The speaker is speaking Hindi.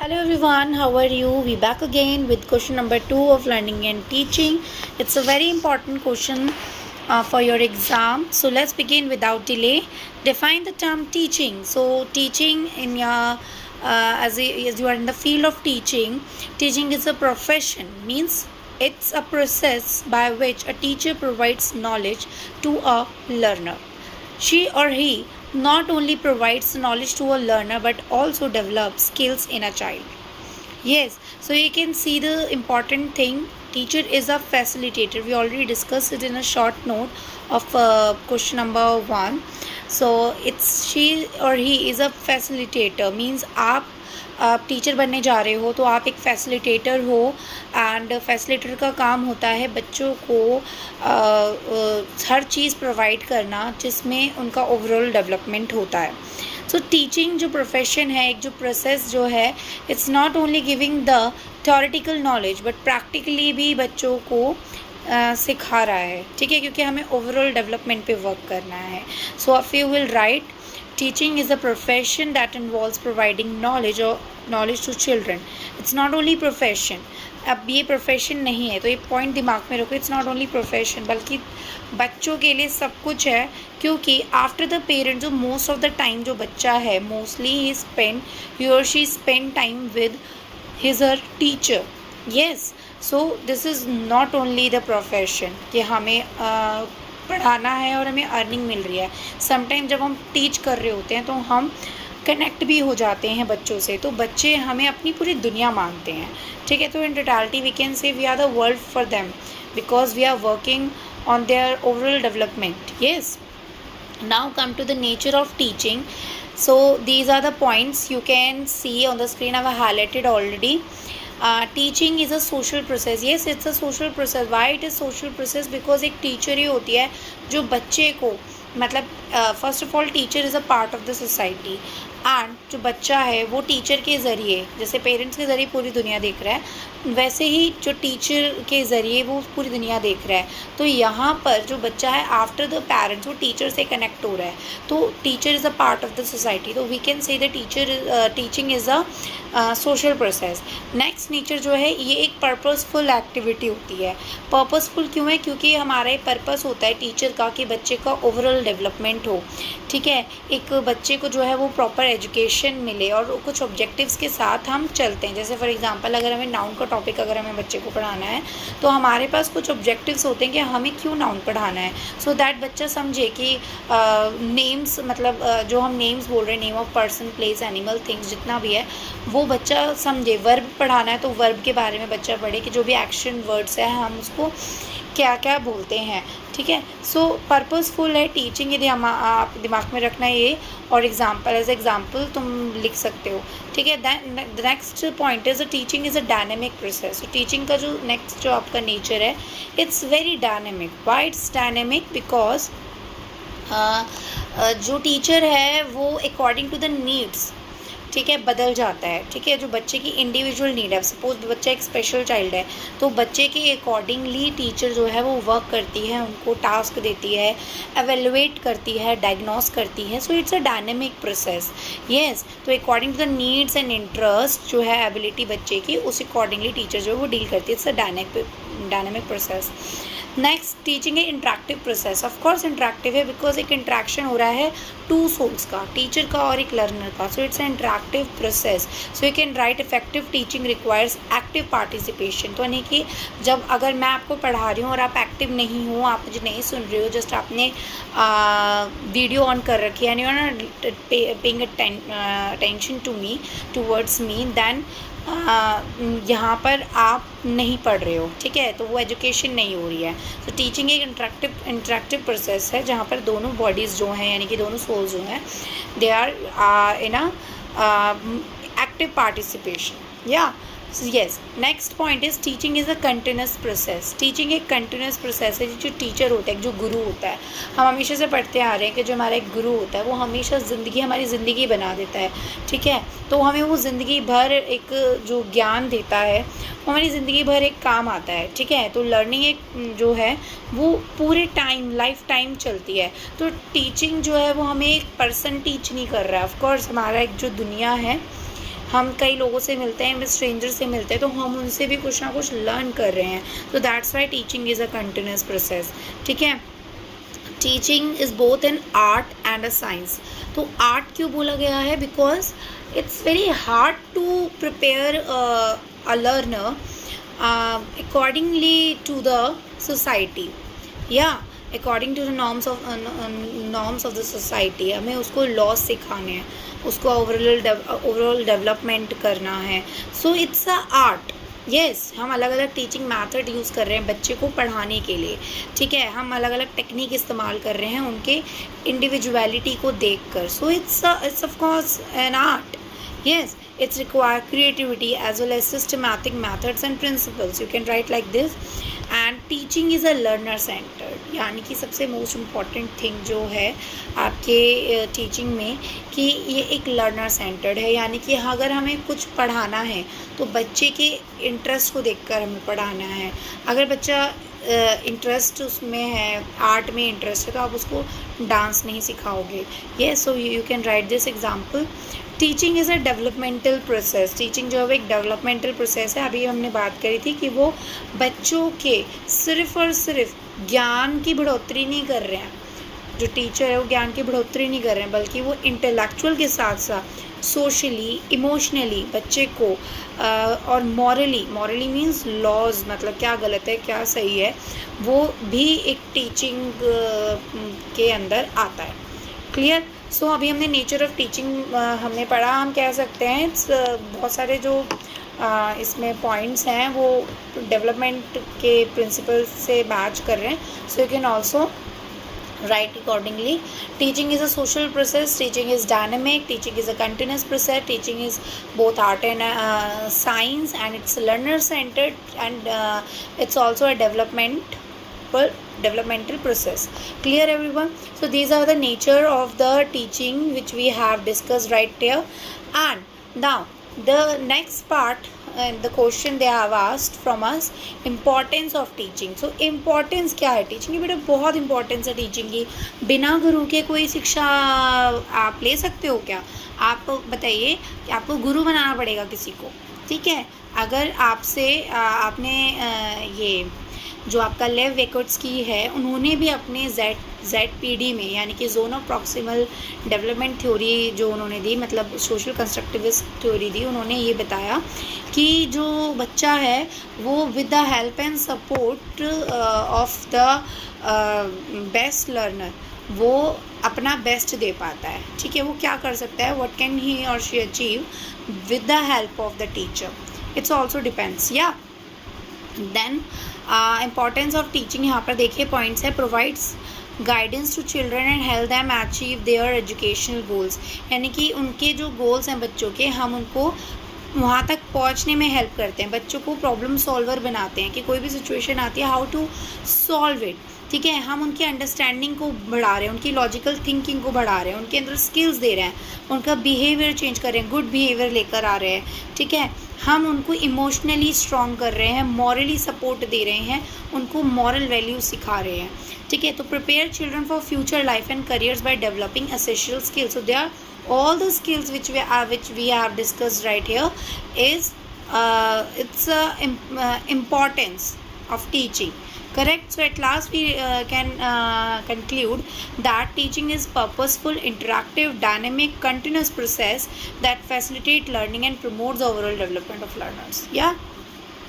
Hello everyone, how are you? We back again with question number 2 of learning and teaching. It's a very important question for your exam. So let's begin without delay. Define the term teaching. So teaching in your as you are in the field of teaching, teaching is a profession. Means it's a process by which a teacher provides knowledge to a learner. She or he not only provides knowledge to a learner but also develops skills in a child. Yes, so you can see the important thing. Teacher is a facilitator. We already discussed it in a short note of question number 1. So it's she or he is a facilitator. Means आप टीचर बनने जा रहे हो तो आप एक फैसिलिटेटर हो एंड फैसिलिटेटर का काम होता है बच्चों को हर चीज़ प्रोवाइड करना जिसमें उनका ओवरऑल डेवलपमेंट होता है. सो टीचिंग जो प्रोफेशन है, एक जो प्रोसेस जो है, it's not only giving the theoretical knowledge but practically भी बच्चों को सिखा रहा है. ठीक है, क्योंकि हमें ओवरऑल डेवलपमेंट पे वर्क करना है. So if you will write teaching is a profession that involves providing knowledge to children. It's not only profession. अब ये प्रोफेशन नहीं है तो ये पॉइंट दिमाग में रखो. इट्स नॉट ओनली प्रोफेशन बल्कि बच्चों के लिए सब कुछ है, क्योंकि आफ्टर द पेरेंट जो मोस्ट ऑफ द टाइम जो बच्चा है मोस्टली ही और she spend time with his her teacher. Yes, so this is not only the profession कि हमें पढ़ाना है और हमें अर्निंग मिल रही है. समटाइम जब हम टीच कर रहे होते हैं तो हम कनेक्ट भी हो जाते हैं बच्चों से, तो बच्चे हमें अपनी पूरी दुनिया मानते हैं. ठीक है, तो in totality we can say we are the world for them because we are working on their overall development. Yes, now come to the nature of teaching. So these are the points you can see on the screen. I've highlighted already. Teaching is a social process. Yes, it's a social process. Why it is social process? Because एक टीचर ही होती है जो बच्चे को मतलब first of all teacher is a part of the society and जो बच्चा है वो टीचर के ज़रिए, जैसे पेरेंट्स के ज़रिए पूरी दुनिया देख रहा है, वैसे ही जो टीचर के ज़रिए वो पूरी दुनिया देख रहा है. तो यहाँ पर जो बच्चा है आफ्टर द पेरेंट्स वो टीचर से कनेक्ट हो रहा है. तो teacher is a part of the society. तो we can say the teaching is a social process. Next nature जो है ये एक पर्पसफुल एक्टिविटी होती है. पर्पसफुल क्यों है? क्योंकि हमारा एक पर्पस होता है टीचर का कि बच्चे का ओवरऑल डेवलपमेंट हो. ठीक है, एक बच्चे को जो है वो प्रॉपर एजुकेशन मिले और कुछ ऑब्जेक्टिव्स के साथ हम चलते हैं. जैसे फॉर एग्जांपल अगर हमें नाउन का टॉपिक अगर हमें बच्चे को पढ़ाना है तो हमारे पास कुछ ऑब्जेक्टिव्स होते हैं कि हमें क्यों नाउन पढ़ाना है. सो दैट बच्चा समझे कि नेम्स मतलब जो हम नेम्स बोल रहे हैं, name of person, place, animal, things जितना भी है वो बच्चा समझे. वर्ब पढ़ाना है तो वर्ब के बारे में बच्चा पढ़े कि जो भी एक्शन वर्ड्स है हम उसको क्या क्या बोलते हैं. ठीक है, सो पर्पसफुल है टीचिंग. यदि हम आप दिमाग में रखना है ये, और एग्जाम्पल एज एग्जाम्पल तुम लिख सकते हो. ठीक है, the next point is a teaching is a dynamic process. तो टीचिंग का जो नेक्स्ट जो आपका नेचर है it's very dynamic. Why it's dynamic? Because जो टीचर है वो अकॉर्डिंग टू द नीड्स, ठीक है, बदल जाता है. ठीक है, जो बच्चे की इंडिविजुअल नीड है, सपोज बच्चा एक स्पेशल चाइल्ड है तो बच्चे के अकॉर्डिंगली टीचर जो है वो वर्क करती है, उनको टास्क देती है, एवेलुएट करती है, डायग्नोस करती है. So it's a dynamic process. Yes, तो according to the needs and interest जो है एबिलिटी बच्चे की, उस अकॉर्डिंगली टीचर जो है वो डील करती है. It's a dynamic process. Next teaching है interactive process. Of course interactive है बिकॉज एक इंटरेक्शन हो रहा है टू सोल्स का, टीचर का और एक लर्नर का. So it's an interactive process. So you can right effective teaching requires active participation. तो यानी कि जब अगर मैं आपको पढ़ा रही हूँ और आप एक्टिव नहीं हो, आप मुझे नहीं सुन रहे हो, जस्ट आपने वीडियो ऑन कर रखी है, यानी ना paying attention to me towards me, then यहाँ पर आप नहीं पढ़ रहे हो. ठीक है, तो वो एजुकेशन नहीं हो रही है. तो टीचिंग एक इंटरेक्टिव प्रोसेस है जहाँ पर दोनों बॉडीज़ जो हैं यानी कि दोनों सोल्स जो हैं they are in a active participation. या yes, next point is teaching is a continuous process. Teaching एक कंटिन्यूस प्रोसेस है. जो टीचर होता है, जो गुरु होता है, हम हमेशा से पढ़ते आ रहे हैं कि जो हमारा एक गुरु होता है वो हमेशा हमारी ज़िंदगी बना देता है. ठीक है, तो हमें वो ज़िंदगी भर एक जो ज्ञान देता है वो हमारी ज़िंदगी भर एक काम आता है. ठीक है, तो लर्निंग एक जो है वो पूरे टाइम लाइफ टाइम चलती है. तो टीचिंग जो है वो हमें एक पर्सन टीच नहीं कर रहा है. ऑफकोर्स हमारा एक जो दुनिया है हम कई लोगों से मिलते हैं, स्ट्रेंजर से मिलते हैं, तो हम उनसे भी कुछ ना कुछ लर्न कर रहे हैं. तो that's why teaching is a continuous process. ठीक है. Teaching is both an art and a science. तो आर्ट क्यों बोला गया है? Because it's very hard to prepare a learner accordingly to the society, according to the norms of the society. हमें उसको लॉस सिखाने हैं, उसको ओवरऑल डेवलपमेंट करना है. So it's a art. Yes, हम अलग अलग टीचिंग मैथड यूज़ कर रहे हैं बच्चे को पढ़ाने के लिए. ठीक है, हम अलग अलग टेक्निक इस्तेमाल कर रहे हैं उनके इंडिविजुअलिटी को देख कर. So it's of course an art. Yes, it's require creativity as well as systematic methods and principles. You can write like this. And teaching is a learner centered. यानी कि सबसे मोस्ट इम्पॉर्टेंट थिंग जो है आपके टीचिंग में कि ये एक लर्नर सेंटर्ड है. यानी कि अगर हमें कुछ पढ़ाना है तो बच्चे के इंटरेस्ट को देखकर हमें पढ़ाना है. अगर बच्चा इंटरेस्ट उसमें है, आर्ट में इंटरेस्ट है, तो आप उसको डांस नहीं सिखाओगे. Yes, so you can write this example. Teaching is a developmental process. Teaching जो है वो एक डेवलपमेंटल प्रोसेस है. अभी हमने बात करी थी कि वो बच्चों के सिर्फ और सिर्फ ज्ञान की बढ़ोतरी नहीं कर रहे हैं. जो टीचर है वो ज्ञान की बढ़ोतरी नहीं कर रहे हैं, बल्कि वो इंटेलेक्चुअल के साथ साथ सोशली, इमोशनली बच्चे को और मॉरली मीन्स लॉज, मतलब क्या गलत है क्या सही है, वो भी एक टीचिंग के अंदर आता है. क्लियर. सो अभी हमने नेचर ऑफ टीचिंग हमने पढ़ा. हम कह सकते हैं बहुत सारे जो इसमें पॉइंट्स हैं वो डेवलपमेंट के प्रिंसिपल से मैच कर रहे हैं. सो you can also write accordingly. Teaching is a social process. Teaching is dynamic. Teaching is a continuous process. Teaching is both art and science, and it's learner centered, and it's also a developmental process. Clear everyone? So these are the nature of the teaching which we have discussed right here. And now the next part, the question they have asked from us, importance of teaching. So importance क्या है टीचिंग की? बेटा बहुत इंपॉर्टेंस है टीचिंग की. बिना गुरु के कोई शिक्षा आप ले सकते हो क्या? आप बताइए कि आपको गुरु बनाना पड़ेगा किसी को. ठीक है. अगर आपसे आपने ये जो आपका लेव वेकोट्स्की है, उन्होंने भी अपने ZPD में, यानी कि zone of proximal development theory जो उन्होंने दी, मतलब सोशल कंस्ट्रक्टिविस्ट थ्योरी दी, उन्होंने ये बताया कि जो बच्चा है वो with the help and support of the best learner वो अपना बेस्ट दे पाता है. ठीक है. वो क्या कर सकता है? व्हाट कैन ही और she achieve with the help of the teacher? It's also depends. या देन इम्पॉर्टेंस ऑफ टीचिंग, यहाँ पर देखिए पॉइंट्स है. Provides guidance to children and help them achieve their educational goals. यानी कि उनके जो गोल्स हैं बच्चों के, हम उनको वहाँ तक पहुँचने में हेल्प करते हैं. बच्चों को प्रॉब्लम सॉल्वर बनाते हैं कि कोई भी सिचुएशन आती है, हाउ टू सॉल्व इट. ठीक है. हम उनकी अंडरस्टैंडिंग को बढ़ा रहे हैं, उनकी लॉजिकल थिंकिंग को बढ़ा रहे हैं, उनके अंदर स्किल्स दे रहे हैं, उनका बिहेवियर चेंज कर रहे हैं, गुड बिहेवियर लेकर आ रहे हैं. ठीक है. हम उनको इमोशनली स्ट्रॉन्ग कर रहे हैं, मॉरली सपोर्ट दे रहे हैं, उनको मॉरल वैल्यूज सिखा रहे हैं. ठीक है. तो prepare children for future life and careers by developing essential skills. So they are all the skills which we have discussed right here is it's importance of teaching. Correct. So at last we can conclude that teaching is purposeful, interactive, dynamic, continuous process that facilitate learning and promotes the overall development of learners. Yeah.